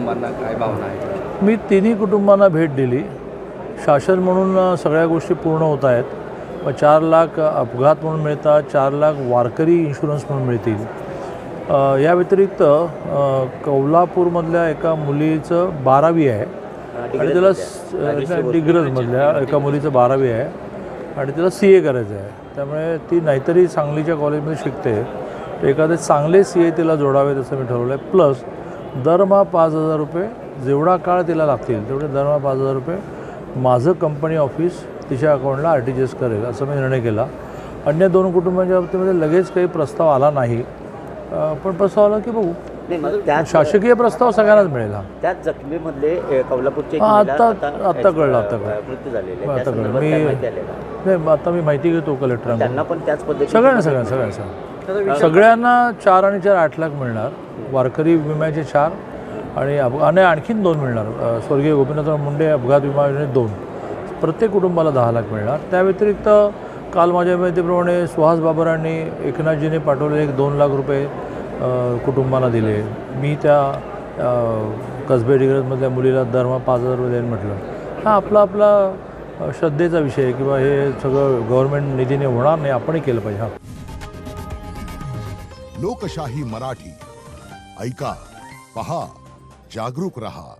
कुटुंबांना काय भावना आहेत? मी तिन्ही कुटुंबांना भेट दिली. शासन म्हणून सगळ्या गोष्टी पूर्ण होत आहेत. मग 4 लाख अपघात म्हणून मिळतात, 4 लाख वारकरी इन्शुरन्स म्हणून मिळतील. या व्यतिरिक्त कौलापूरमधल्या एका मुलीचं 12वी आहे आणि त्याला डिग्रजमधल्या एका मुलीचं 12वी आहे आणि तिला CA करायचं आहे. त्यामुळे ती नाहीतरी सांगलीच्या कॉलेजमध्ये शिकते, एखादे चांगले CA तिला जोडावेत असं मी ठरवलं आहे. प्लस दरमहा 5,000 रुपये जेवढा काळ तिला लागतील तेवढे दरमहा 5,000 रुपये माझं कंपनी ऑफिस तिच्या अकाउंटला RTGS करेल असं मी निर्णय केला. अन्य 2 कुटुंबांच्या बाबतीमध्ये लगेच काही प्रस्ताव आला नाही, पण प्रस्ताव आला की बघू. शासकीय प्रस्ताव सगळ्यांनाच मिळेल. त्याच जखमीमधले कौलापूरचे आता कळलं मृत्यू झालेले आता कळलं. नाही आता मी माहिती घेतो कलेक्टरांना. त्यांना पण त्याच पद्धतीने सगळ्यांना सगळ्यांना 4 आणि 4 8 लाख मिळणार. वारकरी विम्याचे 4 आणि आणखीन 2 मिळणार. स्वर्गीय गोपीनाथराव मुंडे अपघात विमा योजनेत 2. प्रत्येक कुटुंबाला 10 लाख मिळणार. त्या व्यतिरिक्त काल माझ्या माहितीप्रमाणे सुहास बाबरांनी एकनाथजीने पाठवलेले 2 लाख रुपये कुटुंबांना दिले. मी त्या कसबे डिग्रजमधल्या मुलीला दरमहा 5,000 रुपये द्यायला म्हटलं. हा आपला श्रद्धेचा विषय आहे किंवा हे सगळं गव्हर्नमेंट निधीने होणार नाही, आपणही केलं पाहिजे. हा लोकशाही मराठी ऐका, पहा, जागरूक रहा.